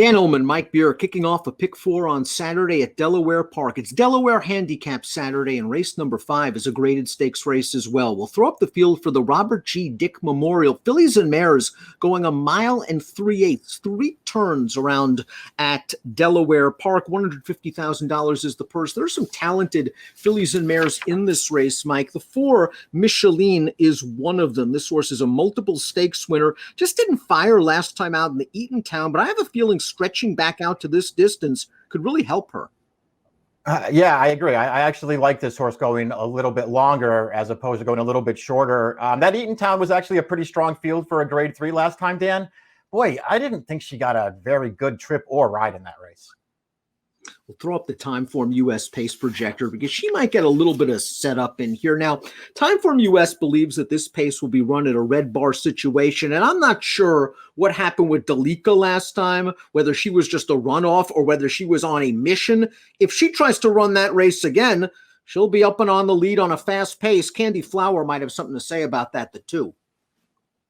Dan Illman, Mike Beer, kicking off a pick four on Saturday at Delaware Park. It's Delaware Handicap Saturday, and race number 5 is a graded stakes race as well. We'll throw up the field for the Robert G. Dick Memorial. Fillies and mares going 1 mile and 3/8, 3 turns around at Delaware Park. $150,000 is the purse. There's some talented fillies and mares in this race, Mike. The 4, Micheline, is one of them. This horse is a multiple stakes winner. Just didn't fire last time out in the Eatontown, but I have a feeling stretching back out to this distance could really help her. Yeah, I agree. I actually like this horse going a little bit longer as opposed to going a little bit shorter. That Eatontown was actually a pretty strong field for a grade 3 last time, Dan. Boy, I didn't think she got a very good trip or ride in that race. We'll throw up the Timeform US pace projector because she might get a little bit of setup in here. Now, Timeform US believes that this pace will be run at a red bar situation, and I'm not sure what happened with Delika last time, whether she was just a runoff or whether she was on a mission. If she tries to run that race again, she'll be up and on the lead on a fast pace. Candy Flower might have something to say about that, too.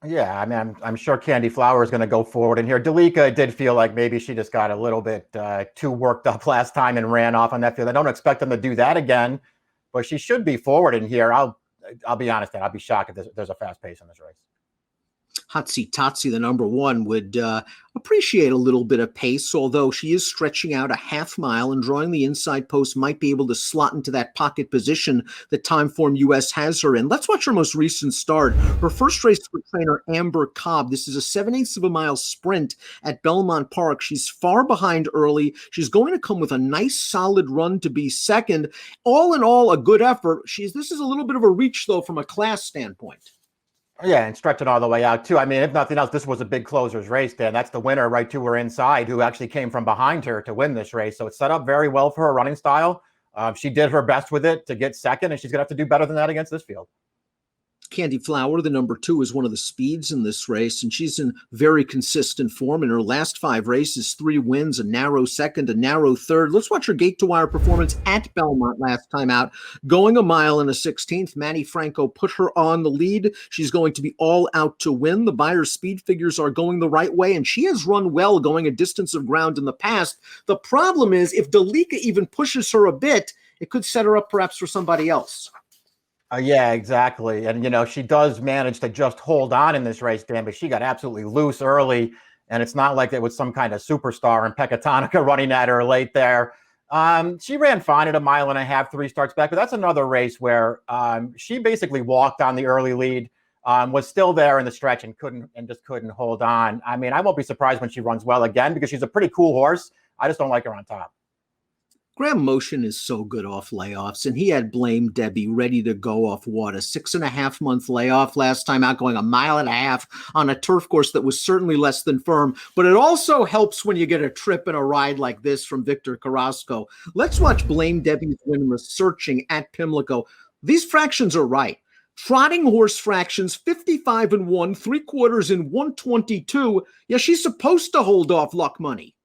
Yeah, I mean, I'm sure Candy Flower is going to go forward in here. Delika did feel like maybe she just got a little bit too worked up last time and ran off on that field. I don't expect them to do that again, but she should be forward in here. I'll be honest, I'll be shocked if there's a fast pace in this race. Hotsy Totsy, the number 1, would appreciate a little bit of pace, although she is stretching out a half mile and drawing the inside post, might be able to slot into that pocket position that Timeform US has her in. Let's watch her most recent start. Her first race for trainer Amber Cobb. This is a 7/8 of a mile sprint at Belmont Park. She's far behind early. She's going to come with a nice solid run to be second. All in all, a good effort. This is a little bit of a reach, though, from a class standpoint. Yeah, and stretching all the way out, too. I mean, if nothing else, this was a big closer's race, Dan. That's the winner right to her inside, who actually came from behind her to win this race. So it's set up very well for her running style. She did her best with it to get second, and she's going to have to do better than that against this field. Candy Flower, the number 2, is one of the speeds in this race, and she's in very consistent form. In her last 5 races, 3 wins, a narrow second, a narrow third. Let's watch her gate-to-wire performance at Belmont last time out. Going 1 mile and a 16th, Manny Franco put her on the lead. She's going to be all out to win. The Buyer's speed figures are going the right way, and she has run well going a distance of ground in the past. The problem is, if Delika even pushes her a bit, it could set her up perhaps for somebody else. Yeah, exactly. And, she does manage to just hold on in this race, Dan, but she got absolutely loose early. And it's not like it was some kind of superstar in Pecatonica running at her late there. She ran fine at 1.5 miles, 3 starts back, but that's another race where she basically walked on the early lead, was still there in the stretch and just couldn't hold on. I mean, I won't be surprised when she runs well again because she's a pretty cool horse. I just don't like her on top. Graham Motion is so good off layoffs, and he had Blame Debbie ready to go off what, a 6.5-month layoff last time out, going 1.5 miles on a turf course that was certainly less than firm. But it also helps when you get a trip and a ride like this from Victor Carrasco. Let's watch Blame Debbie's win researching at Pimlico. These fractions are right. Trotting horse fractions, 55-1, 3/4 in 122. Yeah, she's supposed to hold off Luck Money.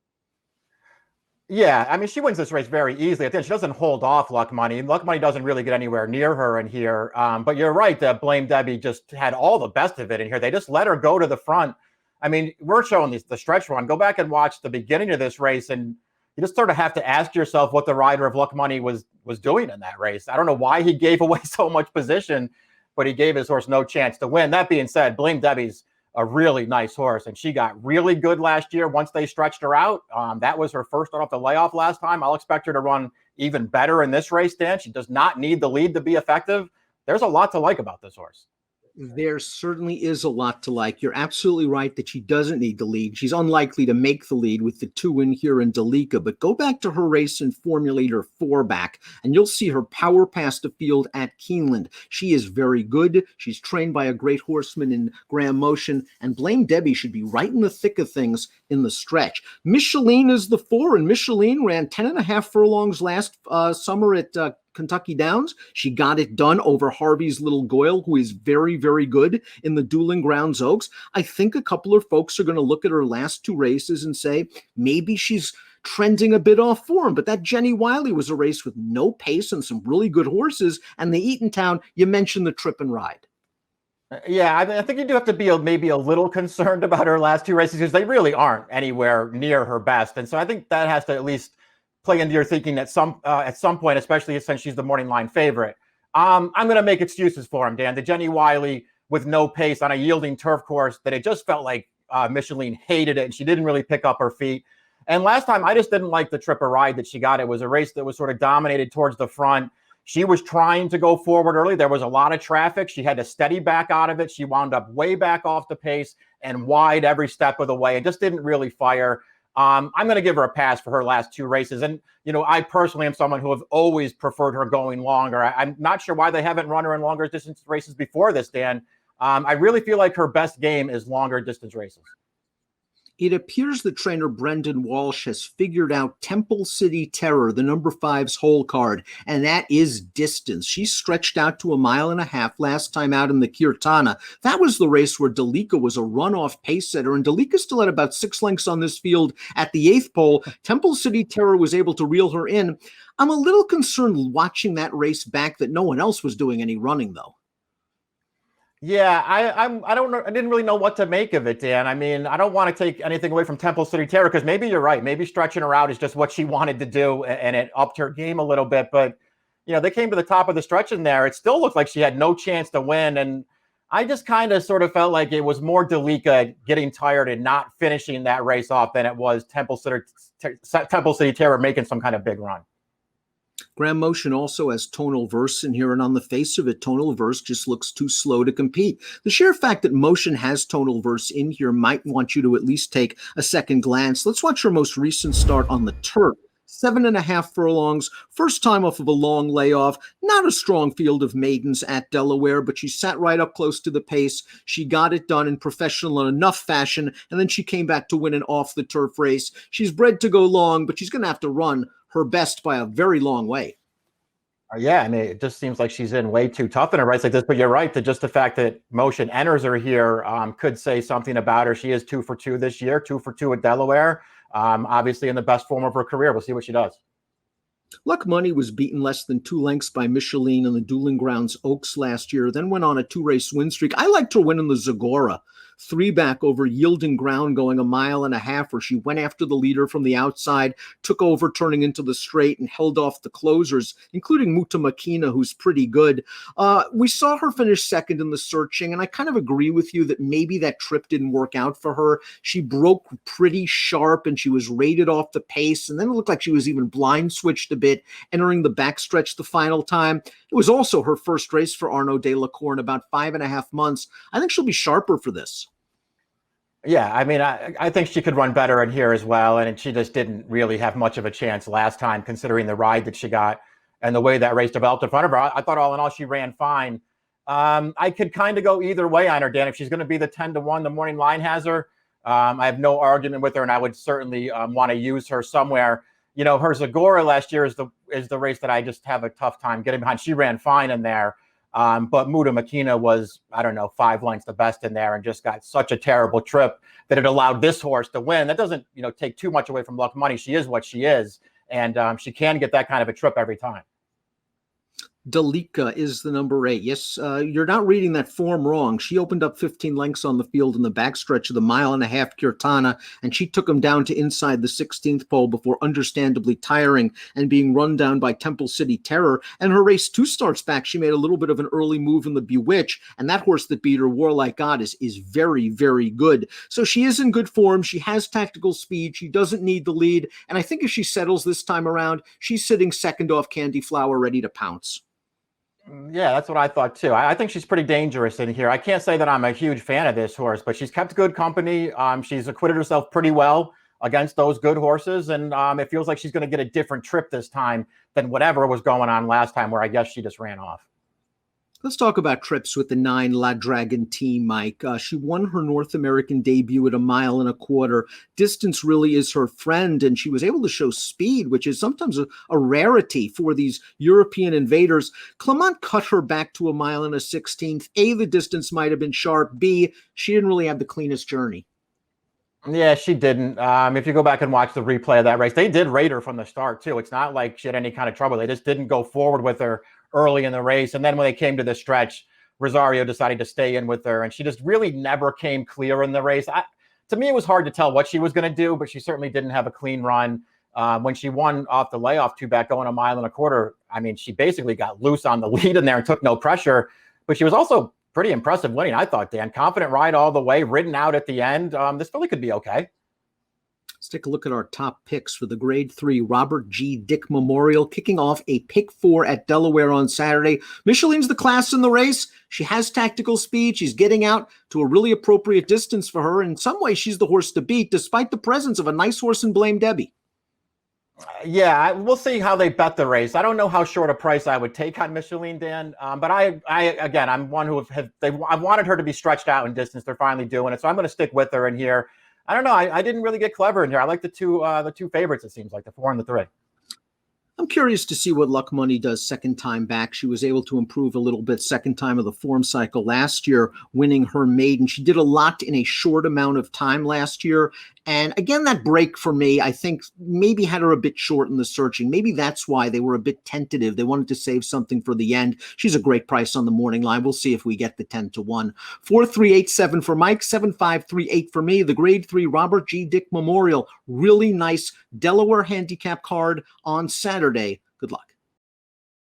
Yeah, I mean, she wins this race very easily. I think she doesn't hold off Luck Money. Luck Money doesn't really get anywhere near her in here. But you're right that Blame Debbie just had all the best of it in here. They just let her go to the front. I mean, we're showing the stretch run. Go back and watch the beginning of this race, and you just sort of have to ask yourself what the rider of Luck Money was doing in that race. I don't know why he gave away so much position, but he gave his horse no chance to win. That being said, Blame Debbie's a really nice horse, and she got really good last year once they stretched her out. That was her first start off the layoff last time. I'll expect her to run even better in this race, Dan. She does not need the lead to be effective. There's a lot to like about this horse. There certainly is a lot to like. You're absolutely right that she doesn't need the lead. She's unlikely to make the lead with the 2 in here in Delika, but go back to her race in Formulator 4 back, and you'll see her power past the field at Keeneland. She is very good. She's trained by a great horseman in Graham Motion, and Blame Debbie should be right in the thick of things in the stretch. Micheline is the 4, and Micheline ran 10.5 furlongs last summer at Kentucky Downs. She got it done over Harvey's Little Goyle, who is very, very good in the Dueling Grounds Oaks. I think a couple of folks are going to look at her last 2 races and say maybe she's trending a bit off form, but that Jenny Wiley was a race with no pace and some really good horses, and the Eatontown, you mentioned the trip and ride. Yeah, I think you do have to be maybe a little concerned about her last two races because they really aren't anywhere near her best, and so I think that has to at least play into your thinking at some point, especially since she's the morning line favorite. I'm going to make excuses for him, Dan. The Jenny Wiley with no pace on a yielding turf course that it just felt like Micheline hated it, and she didn't really pick up her feet. And last time, I just didn't like the trip or ride that she got. It was a race that was sort of dominated towards the front. She was trying to go forward early. There was a lot of traffic. She had to steady back out of it. She wound up way back off the pace and wide every step of the way and just didn't really fire. I'm going to give her a pass for her last two races. And, I personally am someone who have always preferred her going longer. I'm not sure why they haven't run her in longer distance races before this, Dan. I really feel like her best game is longer distance races. It appears that trainer Brendan Walsh has figured out Temple City Terror, the number 5's hole card, and that is distance. She stretched out to 1.5 miles last time out in the Kirtana. That was the race where Delika was a runoff pace setter, and Delika still had about 6 lengths on this field at the 8th pole. Temple City Terror was able to reel her in. I'm a little concerned watching that race back that no one else was doing any running, though. Yeah, I don't know. I didn't really know what to make of it, Dan. I mean, I don't want to take anything away from Temple City Terror because maybe you're right. Maybe stretching her out is just what she wanted to do, and it upped her game a little bit. But they came to the top of the stretch in there. It still looked like she had no chance to win, and I just kind of sort of felt like it was more Delika getting tired and not finishing that race off than it was Temple City Terror making some kind of big run. Graham Motion also has tonal verse in here, and on the face of it, tonal verse just looks too slow to compete. The sheer fact that Motion has tonal verse in here might want you to at least take a second glance. Let's watch her most recent start on the turf. 7.5 furlongs, first time off of a long layoff. Not a strong field of maidens at Delaware, but she sat right up close to the pace. She got it done in professional enough fashion, and then she came back to win an off-the-turf race. She's bred to go long, but she's going to have to run her best by a very long way. Yeah, I mean, it just seems like she's in way too tough in a race like this. But you're right that just the fact that Motion enters her here could say something about her. She is 2 for 2 this year, 2 for 2 at Delaware. Obviously in the best form of her career. We'll see what she does. Luck Money was beaten less than 2 lengths by Micheline in the Dueling Grounds Oaks last year, then went on a 2-race win streak. I liked her win in the Zagora. 3 back over yielding ground going 1.5 miles, where she went after the leader from the outside, took over turning into the straight, and held off the closers, including Muta Makina, who's pretty good. We saw her finish second in the searching, and I kind of agree with you that maybe that trip didn't work out for her. She broke pretty sharp, and she was rated off the pace, and then it looked like she was even blind switched a bit, entering the backstretch the final time. It was also her first race for Arnaud de la Cour in about 5.5 months. I think she'll be sharper for this. Yeah, I mean, I think she could run better in here as well, and she just didn't really have much of a chance last time, considering the ride that she got and the way that race developed in front of her. I thought all in all she ran fine. I could kind of go either way on her, Dan. If she's going to be the 10-1, the morning line has her. I have no argument with her, and I would certainly want to use her somewhere. Her Zagora last year is the race that I just have a tough time getting behind. She ran fine in there. But Muta Makina was, 5 lengths the best in there and just got such a terrible trip that it allowed this horse to win. That doesn't, take too much away from Luck Money. She is what she is, and she can get that kind of a trip every time. Delika is the number 8. Yes, you're not reading that form wrong. She opened up 15 lengths on the field in the backstretch of the 1.5 mile Kirtana, and she took him down to inside the 16th pole before understandably tiring and being run down by Temple City Terror. And her race 2 starts back, she made a little bit of an early move in the Bewitch, and that horse that beat her, Warlike God, is very, very good. So she is in good form. She has tactical speed. She doesn't need the lead. And I think if she settles this time around, she's sitting second off Candy Flower, ready to pounce. Yeah, that's what I thought too. I think she's pretty dangerous in here. I can't say that I'm a huge fan of this horse, but she's kept good company. She's acquitted herself pretty well against those good horses, and it feels like she's going to get a different trip this time than whatever was going on last time, where I guess she just ran off. Let's talk about trips with the 9 La Dragon team, Mike. She won her North American debut at 1.25 miles. Distance really is her friend, and she was able to show speed, which is sometimes a rarity for these European invaders. Clement cut her back to 1.16 miles. A, the distance might have been sharp. B, she didn't really have the cleanest journey. Yeah, she didn't. If you go back and watch the replay of that race, they did rate her from the start, too. It's not like she had any kind of trouble. They just didn't go forward with her early in the race. And then when they came to the stretch, Rosario decided to stay in with her, and she just really never came clear in the race. To me, it was hard to tell what she was going to do, but she certainly didn't have a clean run. When she won off the layoff two-back going 1.25 miles, I mean, she basically got loose on the lead in there and took no pressure, but she was also pretty impressive winning, I thought, Dan. Confident ride all the way, ridden out at the end. This filly could be okay. Let's take a look at our top picks for the Grade 3 Robert G. Dick Memorial, kicking off a pick 4 at Delaware on Saturday. Micheline's the class in the race. She has tactical speed. She's getting out to a really appropriate distance for her. In some ways, she's the horse to beat, despite the presence of a nice horse in Blame Debbie. Yeah, we'll see how they bet the race. I don't know how short a price I would take on Micheline, Dan. But again, I'm one who I've wanted her to be stretched out in distance. They're finally doing it, so I'm going to stick with her in here. I don't know. I didn't really get clever in here. I like the two favorites. It seems like the 4 and the 3. I'm curious to see what Luck Money does second time back. She was able to improve a little bit second time of the form cycle last year, winning her maiden. She did a lot in a short amount of time last year. And again, that break for me, I think maybe had her a bit short in the searching. Maybe that's why they were a bit tentative. They wanted to save something for the end. She's a great price on the morning line. We'll see if we get the 10-1. 4387 for Mike, 7538 for me. The Grade 3 Robert G. Dick Memorial. Really nice Delaware handicap card on Saturday. Good luck.